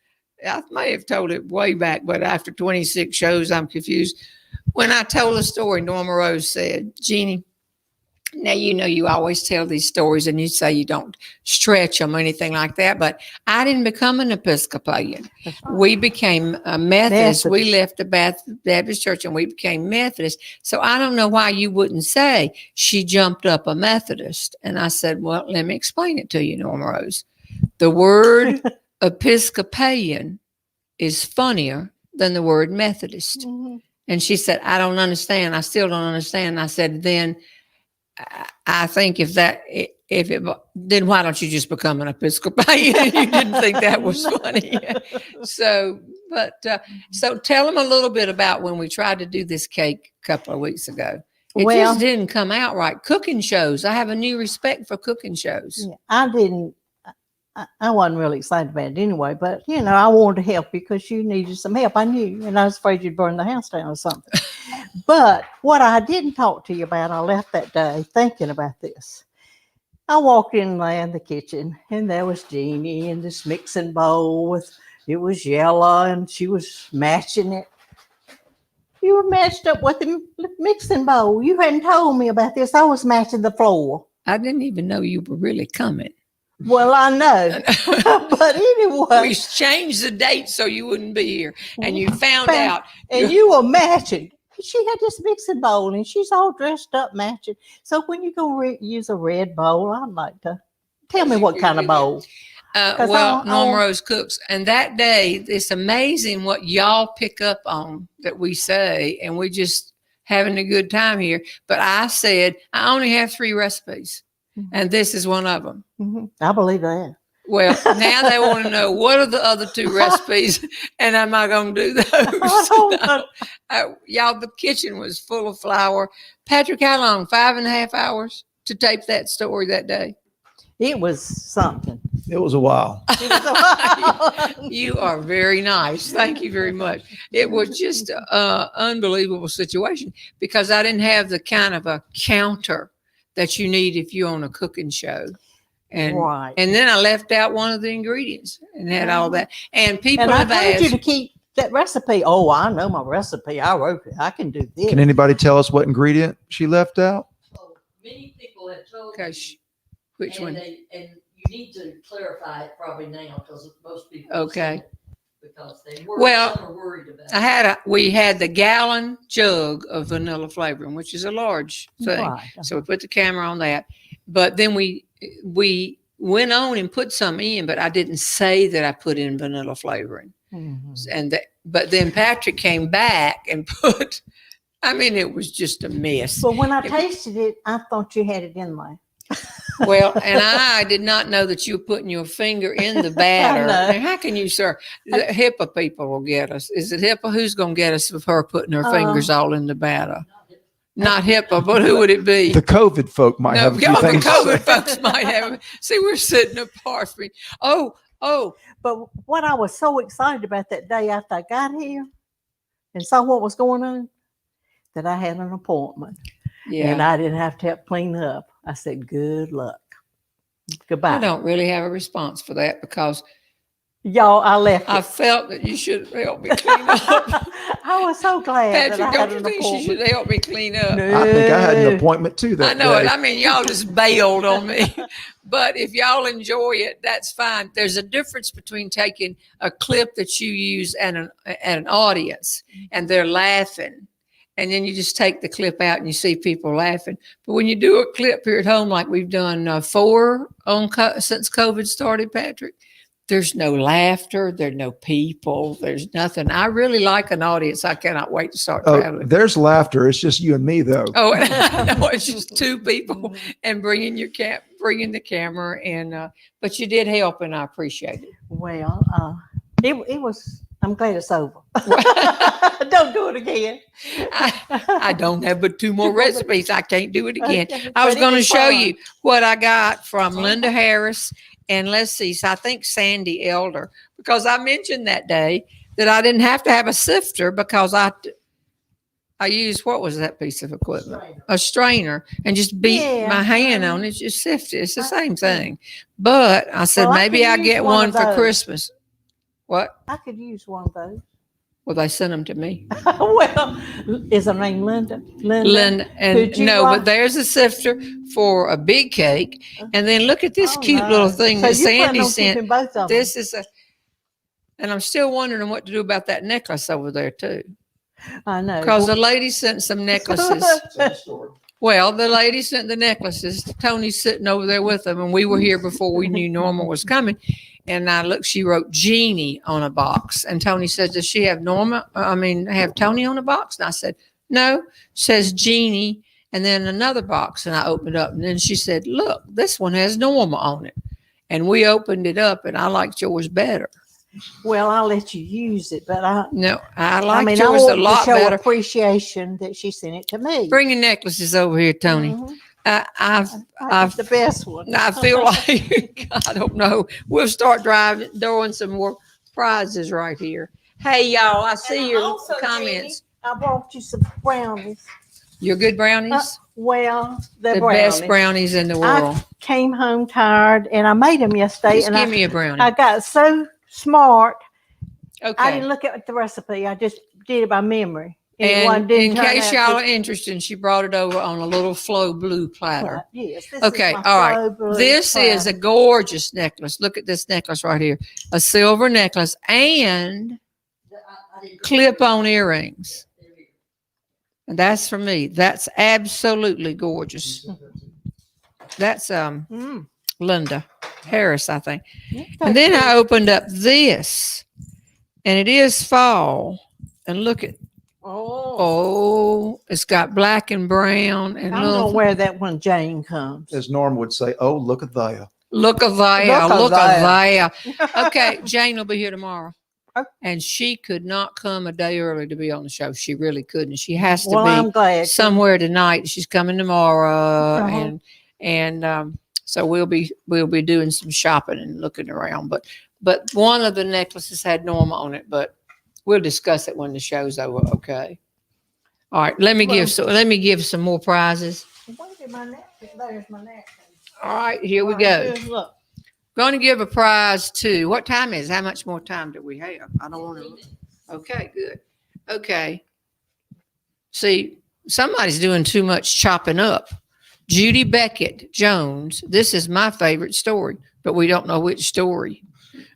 I may have told it way back, but after 26 shows, I'm confused. When I told the story, Norma Rose said, Jeannie, now, you know, you always tell these stories and you say you don't stretch them or anything like that, but I didn't become an Episcopalian. We became a Methodist. We left the Baptist church and we became Methodist. So I don't know why you wouldn't say she jumped up a Methodist. And I said, well, let me explain it to you, Norma Rose. The word Episcopalian is funnier than the word Methodist. And she said, I don't understand. I still don't understand. I said, then I think then why don't you just become an Episcopalian? You didn't think that was funny. So tell them a little bit about when we tried to do this cake a couple of weeks ago. It just didn't come out right. Cooking shows. I have a new respect for cooking shows.
Yeah, I wasn't really excited about it anyway, but you know, I wanted to help you because you needed some help. I knew, and I was afraid you'd burn the house down or something. But what I didn't talk to you about, I left that day thinking about this. I walked in there in the kitchen, and there was Jeannie in this mixing bowl it was yellow, and she was matching it. You were matched up with the mixing bowl. You hadn't told me about this. I was matching the floor.
I didn't even know you were really coming.
Well, I know. But anyway.
We changed the date so you wouldn't be here. And you found out.
And you were matching. She had this mixing bowl and she's all dressed up matching. So when you go use a red bowl, I'd like to tell me what kind of bowl.
Well, Norma Rose cooks. And that day, it's amazing what y'all pick up on that we say. And we just having a good time here. But I said, I only have 3 recipes. And this is one of them.
Mm-hmm. I believe that.
Well, now they want to know what are the other 2 recipes, and am I going to do those? Y'all, the kitchen was full of flour. Patrick, how long? 5.5 hours to tape that story that day?
It was something.
It was a while.
You are very nice. Thank you very much. It was just an unbelievable situation because I didn't have the kind of a counter that you need if you're on a cooking show. And then I left out one of the ingredients and had all that. And people have asked.
I told you to keep that recipe. Oh, I know my recipe. I wrote it. I can do this.
Can anybody tell us what ingredient she left out?
So many people have told
Okay,
me,
which one?
And you need to clarify it probably now because most people
Okay.
say it because they some are worried about it.
We had the gallon jug of vanilla flavoring, which is a large thing.
Right.
So we put the camera on that. But then we went on and put some in, but I didn't say that I put in vanilla flavoring.
Mm-hmm.
But then Patrick came back and put, I mean, it was just a mess.
But when I tasted it, I thought you had it in there.
Well, and I did not know that you were putting your finger in the batter. And how can you, sir? The HIPAA people will get us. Is it HIPAA? Who's going to get us with her putting her fingers all in the batter? Not HIPAA, but who would it be?
The COVID folk might have a few
the
things.
COVID folks might have. See, we're sitting apart from me. Oh.
But what I was so excited about that day after I got here and saw what was going on, that I had an appointment.
Yeah.
And I didn't have to help clean up. I said, good luck. Goodbye.
I don't really have a response for that because
y'all, I left.
I felt that you should help me clean up.
I was so glad.
Patrick, don't you think she should help me clean up?
No.
I think I had an appointment too that
I know
day.
it. I mean, y'all just bailed on me. But if y'all enjoy it, that's fine. There's a difference between taking a clip that you use at an audience and they're laughing. And then you just take the clip out and you see people laughing. But when you do a clip here at home, like we've done 4 since COVID started, Patrick, there's no laughter. There's no people. There's nothing. I really like an audience. I cannot wait to start traveling.
There's laughter. It's just you and me, though.
Oh, I know it's just 2 people and bringing the camera. And but you did help, and I appreciate it.
Well, it was. I'm glad it's over. Don't do it again.
I don't have but 2 more recipes. I can't do it again.
Okay,
I was
but
going to
it's
show
fun.
you what I got from Linda Harris and let's see. So I think Sandy Elder, because I mentioned that day that I didn't have to have a sifter because I used, what was that piece of equipment? A strainer, and just beat my hand on it, just sift it. It's the same thing. But I said,
Well,
maybe I
could
get
use
one
of
for
those.
Christmas. What?
I could use one of those.
Well, they sent them to me.
Well, is her name Linda?
Linda, and
Could you
no,
write-
but there's a sifter for a big cake. And then look at this
Oh,
cute
no.
little thing
So
that
you plan
Sandy
on
sent.
keeping both of them?
This is and I'm still wondering what to do about that necklace over there too.
I know.
Because the lady sent some necklaces. Well, the lady sent the necklaces. Tony's sitting over there with them, and we were here before we knew Norma was coming. And I looked, she wrote Jeannie on a box. And Tony said, does she have have Tony on a box? And I said, no, says Jeannie. And then another box, and I opened it up. And then she said, look, this one has Norma on it. And we opened it up, and I liked yours better.
Well, I'll let you use it, but
I liked
I
yours
want
a lot
to show
better.
appreciation that she sent it to me.
Bring your necklaces over here, Tony.
Mhm.
I've
the best one.
I feel like, I don't know. We'll start throwing some more prizes right here. Hey, y'all, I see your
also,
comments.
Jeannie, I brought you some brownies.
Your good brownies?
Well,
The
brownies.
best brownies in the world.
Came home tired, and I made them yesterday.
Just
and
give me a brownie.
I got so smart.
Okay.
I didn't look at the recipe. I just did it by memory.
And in case y'all are interested, she brought it over on a little flow blue platter.
Yes, this
Okay,
is my
all right.
flow blue
This is a
platter.
gorgeous necklace. Look at this necklace right here. A silver necklace and clip-on earrings. And that's for me. That's absolutely gorgeous. That's Linda Harris, I think. And then I opened up this, and it is fall. And look at it's got black and brown and
I'm gonna wear that when Jane comes.
As Norm would say, oh, look at there.
Look at there.
Look at
there. Okay, Jane will be here tomorrow. And she could not come a day early to be on the show. She really couldn't. She has to
I'm
be
glad.
somewhere tonight. She's coming tomorrow, and so we'll be doing some shopping and looking around. But one of the necklaces had Norma on it, but we'll discuss it when the show's over. Okay. All right. Let me give some more prizes.
There's my napkin.
All right. Here we go.
Look.
Going to give a prize to, what time is it? How much more time do we have? I don't want to. Okay, good. Okay. See, somebody's doing too much chopping up. Judy Beckett Jones. This is my favorite story, but we don't know which story.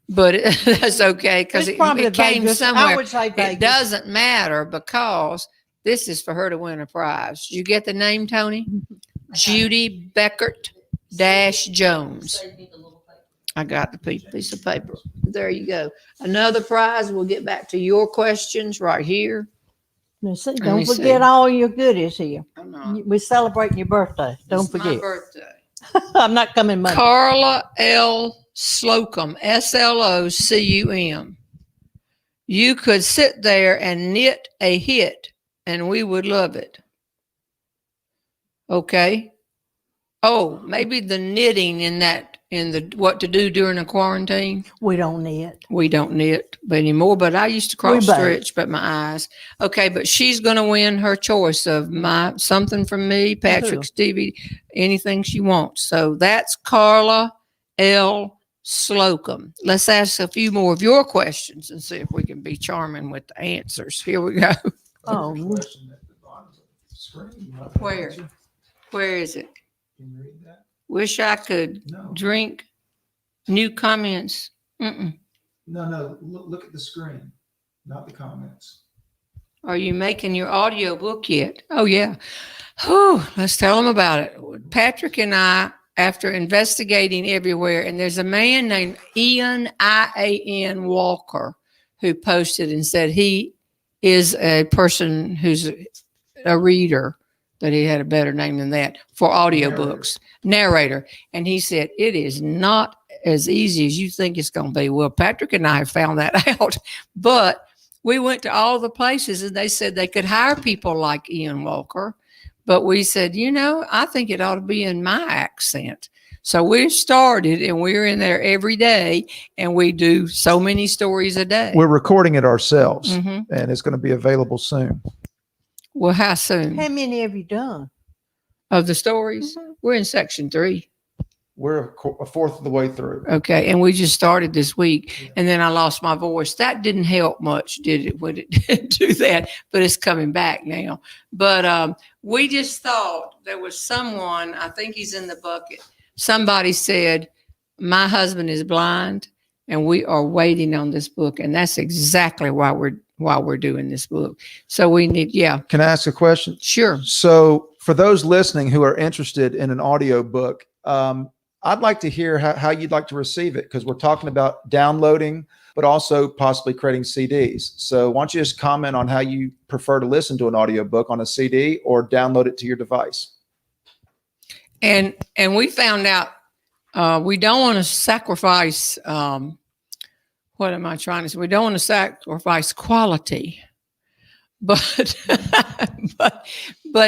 But that's okay because it came
Vegas.
somewhere.
I would say Vegas.
It doesn't matter because this is for her to win a prize. You get the name, Tony? Judy Beckett Jones. I got the piece of paper. There you go. Another prize. We'll get back to your questions right here.
Don't forget all your goodies here. We're celebrating your birthday. Don't forget.
My birthday.
I'm not coming Monday.
Carla L. Slocum, Slocum. You could sit there and knit a hit, and we would love it. Okay. Oh, maybe the knitting in the what to do during a quarantine.
We don't knit.
We don't knit anymore, but I used to cross stitch, but my eyes. Okay, but she's going to win her choice of something from me, Patrick, Stevie, anything she wants. So that's Carla L. Slocum. Let's ask a few more of your questions and see if we can be charming with the answers. Here we go.
Oh,
Where is it?
Can you read that?
Wish I could drink new comments. Mm-mm.
No. Look at the screen, not the comments.
Are you making your audio book yet? Oh, yeah. Whew, let's tell them about it. Patrick and I, after investigating everywhere, and there's a man named Ian, I-A-N Walker, who posted and said he is a person who's a reader, that he had a better name than that, for audiobooks. Narrator. And he said, it is not as easy as you think it's going to be. Well, Patrick and I have found that out. But we went to all the places and they said they could hire people like Ian Walker. But we said, I think it ought to be in my accent. So we started and we're in there every day and we do so many stories a day.
We're recording it ourselves and it's going to be available soon.
Well, how soon?
How many have you done?
Of the stories? We're in section 3.
We're a fourth of the way through.
Okay. And we just started this week and then I lost my voice. That didn't help much, did it? When it didn't do that, but it's coming back now. But we just thought there was someone, I think he's in the bucket. Somebody said, my husband is blind and we are waiting on this book. And that's exactly why we're doing this book. So we need,
Can I ask a question?
Sure.
So for those listening who are interested in an audio book, I'd like to hear how you'd like to receive it, because we're talking about downloading, but also possibly creating CDs. So why don't you just comment on how you prefer to listen to an audiobook, on a CD or download it to your device?
And we found out we don't want to sacrifice, what am I trying to say? We don't want to sacrifice quality, but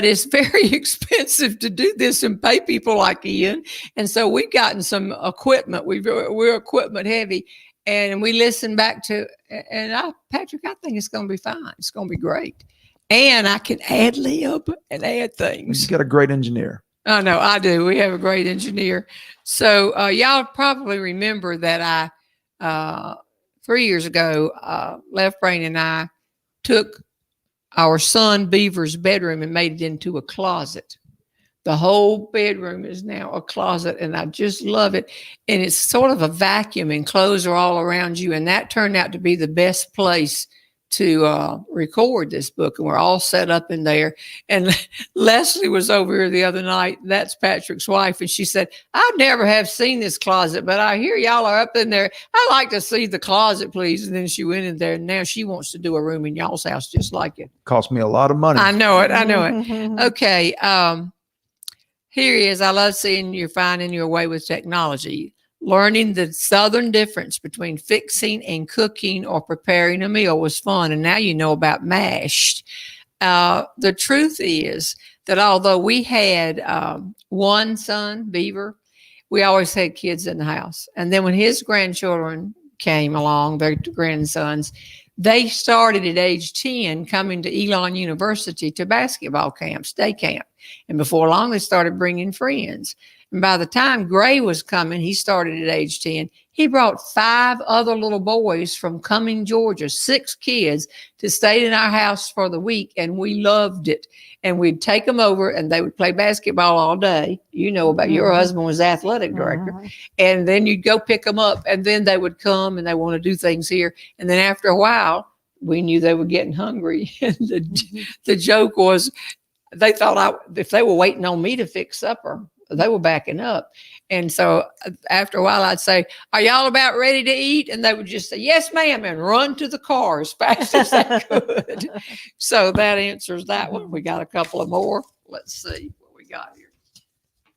it's very expensive to do this and pay people like Ian. And so we've gotten some equipment. We're equipment heavy, and we listen back to, and Patrick, I think it's going to be fine. It's going to be great. And I can ad lib and add things.
You got a great engineer.
Oh, no, I do. We have a great engineer. So y'all probably remember that I, 3 years ago, Left Brain and I took our son Beaver's bedroom and made it into a closet. The whole bedroom is now a closet, and I just love it. And it's sort of a vacuum, and clothes are all around you. And that turned out to be the best place to record this book. And we're all set up in there. And Leslie was over here the other night. That's Patrick's wife. And she said, I never have seen this closet, but I hear y'all are up in there. I'd like to see the closet, please. And then she went in there, and now she wants to do a room in y'all's house just like it.
Cost me a lot of money.
I know it. Okay. Here he is. I love seeing you're finding your way with technology, learning the Southern difference between fixing and cooking or preparing a meal was fun. And now you know about mashed. The truth is that although we had one son, Beaver, we always had kids in the house. And then when his grandchildren came along, their grandsons, they started at age 10 coming to Elon University to basketball camps, day camp. And before long, they started bringing friends. And by the time Gray was coming, he started at age 10. He brought 5 other little boys from Cumming, Georgia, 6 kids to stay in our house for the week. And we loved it. And we'd take them over and they would play basketball all day. You know about your husband was athletic director. And then you'd go pick them up, and then they would come and they want to do things here. And then after a while, we knew they were getting hungry. And the joke was they thought if they were waiting on me to fix supper, they were backing up. And so after a while, I'd say, are y'all about ready to eat? And they would just say, yes, ma'am, and run to the car as fast as they could. So that answers that one. We got a couple of more. Let's see what we got here.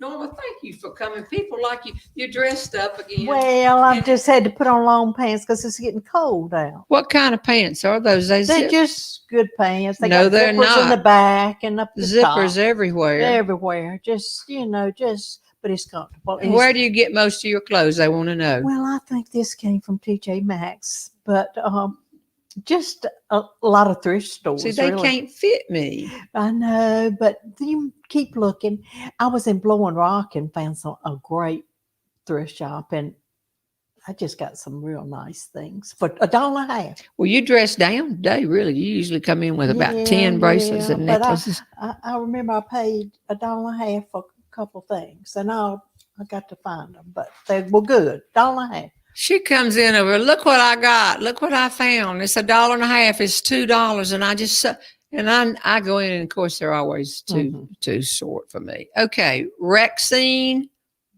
Norma, thank you for coming. People like you. You're dressed up again.
Well, I just had to put on long pants because it's getting cold out.
What kind of pants are those?
They're just good pants. They
No,
got
they're
zippers
not.
in the back and up the
zippers
top.
everywhere.
Everywhere. Just, but it's comfortable. And
Where do you get most of your clothes? I want to know.
Well, I think this came from TJ Maxx, but just a lot of thrift stores.
See, they
really.
can't fit me.
I know, but you keep looking. I was in Blowing Rock and found a great thrift shop, and I just got some real nice things for $1.50.
Well, you dress down today, really. You usually come in with about 10 bracelets and
but
necklaces.
I remember I paid $1.50 for a couple things, and I got to find them, but they were good. $1.50.
She comes in over, look what I got. Look what I found. It's $1.50. It's $2. And I just, and I go in, and of course, they're always too short for me. Okay. Rexine,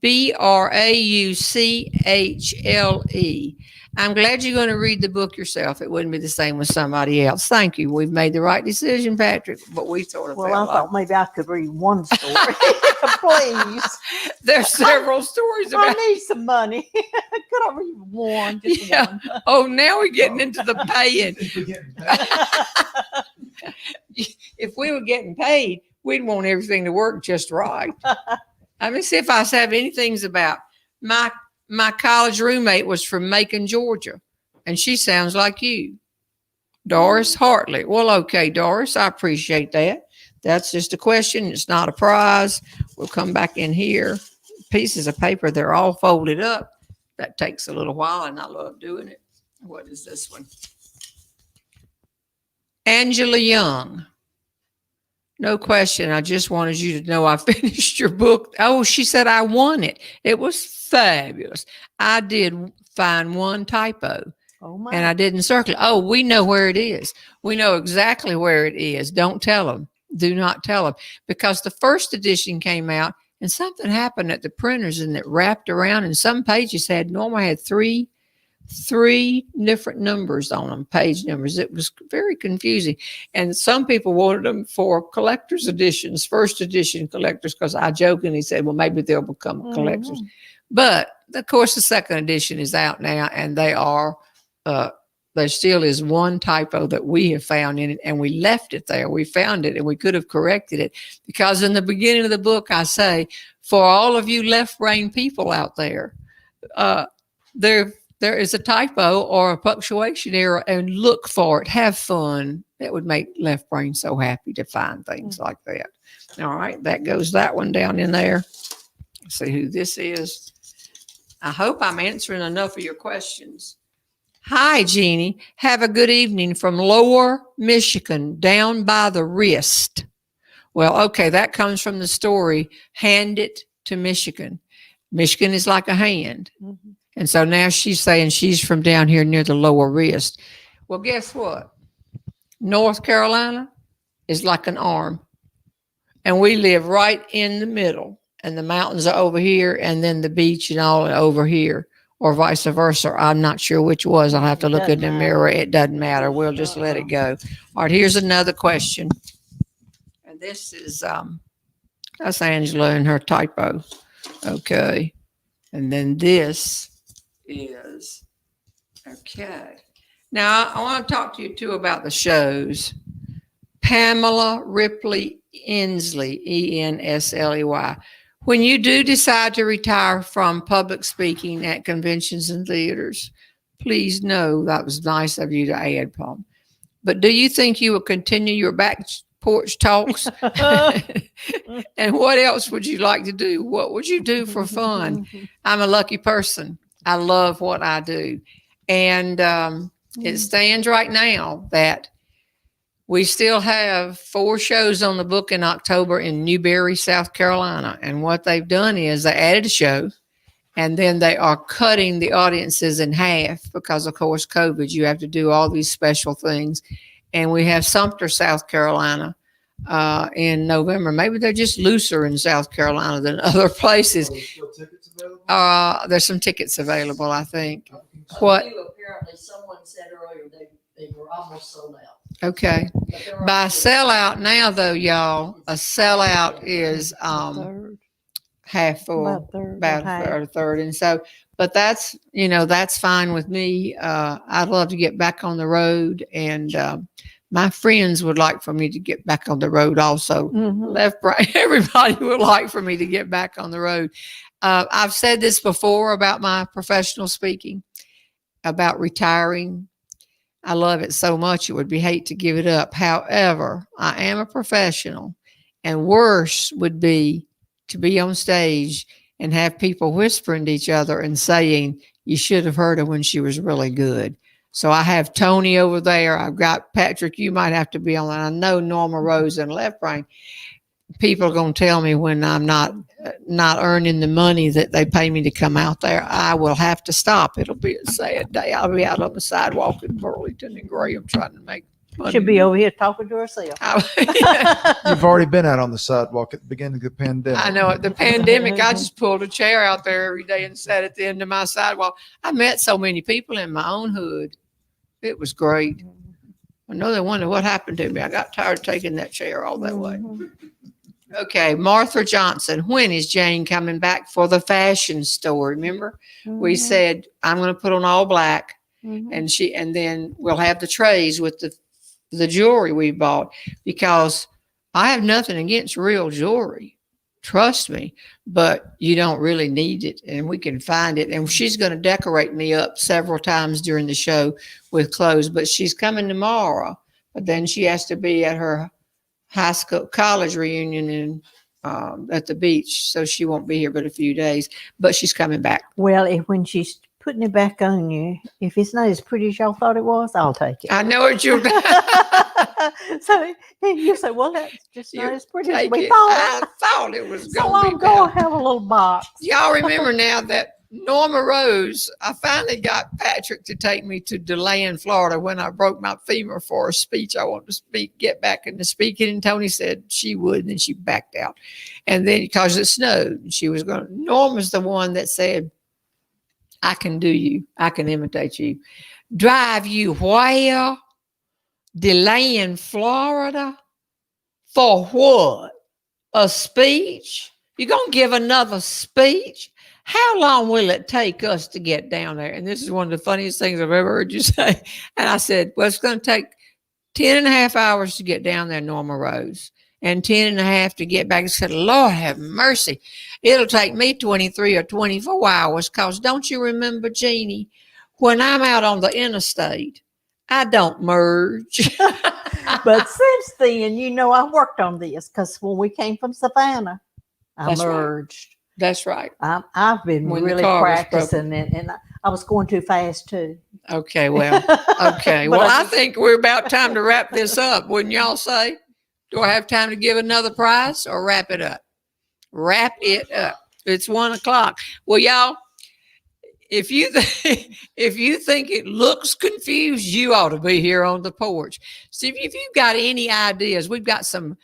Brauchle. I'm glad you're going to read the book yourself. It wouldn't be the same with somebody else. Thank you. We've made the right decision, Patrick, but we sort of
I thought maybe I could read one story. Please.
There's several stories about.
I need some money. Could I read one? Just one.
Oh, now we're getting into the paying. If we were getting paid, we'd want everything to work just right. Let me see if I have anything about my college roommate was from Macon, Georgia, and she sounds like you. Doris Hartley. Well, okay, Doris, I appreciate that. That's just a question. It's not a prize. We'll come back in here. Pieces of paper, they're all folded up. That takes a little while, and I love doing it. What is this one? Angela Young. No question. I just wanted you to know I finished your book. Oh, she said I won it. It was fabulous. I did find one typo.
Oh my.
And I didn't circle it. Oh, we know where it is. We know exactly where it is. Don't tell them. Do not tell them. Because the first edition came out and something happened at the printers and it wrapped around, and some pages Norma had three different numbers on them, page numbers. It was very confusing. And some people wanted them for collector's editions, first edition collectors, because I jokingly said, well, maybe they'll become collectors. But of course, the second edition is out now, and they are, there still is one typo that we have found in it, and we left it there. We found it, and we could have corrected it, because in the beginning of the book, I say, for all of you left brain people out there, there is a typo or a punctuation error, and look for it. Have fun. That would make left brain so happy to find things like that. All right, that goes that one down in there. Let's see who this is. I hope I'm answering enough of your questions. Hi, Jeannie. Have a good evening from Lower Michigan, down by the wrist. Well, okay, that comes from the story, Hand It to Michigan. Michigan is like a hand.
Mm-hmm.
And so now she's saying she's from down here near the lower wrist. Well, guess what? North Carolina is like an arm. And we live right in the middle. And the mountains are over here, and then the beach and all over here, or vice versa. I'm not sure which was. I'll have to look in the mirror. It doesn't matter. We'll just let it go. All right, here's another question. And this is that's Angela and her typo. Okay. And then this is okay. Now I want to talk to you too about the shows. Pamela Ripley Ensley, Ensley. When you do decide to retire from public speaking at conventions and theaters, please know that was nice of you to add, Paul. But do you think you will continue your back porch talks? And what else would you like to do? What would you do for fun? I'm a lucky person. I love what I do. And it stands right now that we still have 4 shows on the book in October in Newberry, South Carolina. And what they've done is they added a show, and then they are cutting the audiences in half because, of course, COVID. You have to do all these special things. And we have Sumter, South Carolina in November. Maybe they're just looser in South Carolina than other places.
Are there still tickets available?
There's some tickets available, I think. What?
Apparently, someone said earlier they were almost sold out.
Okay. By sellout now, though, y'all, a sellout is half full, about a third. And so, but that's, that's fine with me. I'd love to get back on the road, and my friends would like for me to get back on the road also.
Mm-hmm.
Left, right, everybody would like for me to get back on the road. I've said this before about my professional speaking, about retiring. I love it so much, it would be hate to give it up. However, I am a professional, and worse would be to be on stage and have people whispering to each other and saying, you should have heard her when she was really good. So I have Tony over there. I've got Patrick. You might have to be on that. I know Norma Rose and Left Brain. People are going to tell me when I'm not earning the money that they pay me to come out there, I will have to stop. It'll be a sad day. I'll be out on the sidewalk in Burlington and Graham trying to make money.
Should be over here talking to herself.
You've already been out on the sidewalk at the beginning of the pandemic.
I know at the pandemic, I just pulled a chair out there every day and sat at the end of my sidewalk. I met so many people in my own hood. It was great. I know they wonder what happened to me. I got tired of taking that chair all that way. Okay, Martha Johnson. When is Jane coming back for the fashion store? Remember, we said I'm going to put on all black, and then we'll have the trays with the jewelry we bought, because I have nothing against real jewelry. Trust me, but you don't really need it, and we can find it. And she's going to decorate me up several times during the show with clothes, but she's coming tomorrow. But then she has to be at her high school college reunion in at the beach, so she won't be here but a few days, but she's coming back.
Well, when she's putting it back on you, if it's not as pretty as y'all thought it was, I'll take it.
I know what you're
So you say, well, that's just not as pretty as we
I
thought.
thought it was
So
going to
I'm
be
going
better.
to have a little box.
Y'all remember now that Norma Rose, I finally got Patrick to take me to DeLand, Florida, when I broke my femur for a speech. I wanted to get back into speaking, and Tony said she would, and then she backed out. And then because it snowed, she was going to. Norma's the one that said, I can do you. I can imitate you. Drive you where? DeLand, Florida? For what? A speech? You going to give another speech? How long will it take us to get down there? And this is one of the funniest things I've ever heard you say. And I said, well, it's going to take 10 and a half hours to get down there, Norma Rose, and 10 and a half to get back. I said, Lord have mercy. It'll take me 23 or 24 hours, because don't you remember, Jeannie, when I'm out on the interstate, I don't merge.
But since then, I worked on this, because when we came from Savannah, I
That's right.
merged.
That's right.
I've been
When the
really
car was
practicing it, and I was going too fast too.
Okay, well, okay.
But
Well,
I
I
just-
think we're about time to wrap this up, wouldn't y'all say? Do I have time to give another prize or wrap it up? Wrap it up. It's 1:00. Well, y'all, if you if you think it looks confused, you ought to be here on the porch. See, if you've got any ideas, we've got some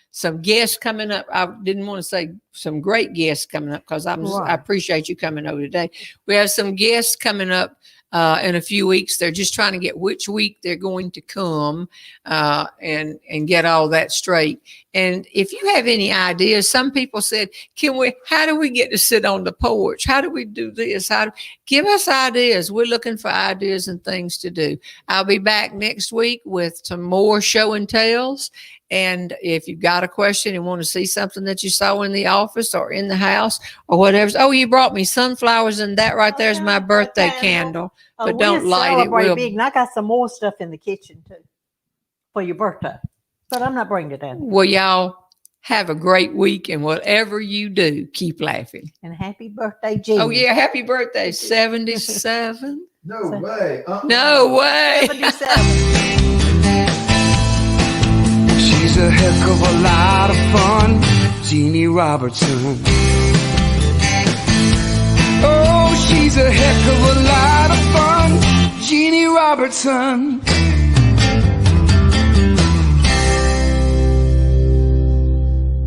guests coming up. I didn't want to say some great guests coming up because I
Right.
appreciate you coming over today. We have some guests coming up in a few weeks. They're just trying to get which week they're going to come and get all that straight. And if you have any ideas, some people said, how do we get to sit on the porch? How do we do this? Give us ideas. We're looking for ideas and things to do. I'll be back next week with some more show and tells. And if you've got a question and want to see something that you saw in the office or in the house or whatever. Oh, you brought me sunflowers, and that right there is my birthday candle. But don't light it.
Celebrate big, and I got some more stuff in the kitchen too for your birthday. But I'm not bringing it down.
Well, y'all have a great week, and whatever you do, keep laughing.
And happy birthday, Jeanne.
Oh, yeah. Happy birthday. 77?
No way.
No way.
77.
She's a heck of a lot of fun, Jeanne Robertson. Oh, she's a heck of a lot of fun, Jeanne Robertson.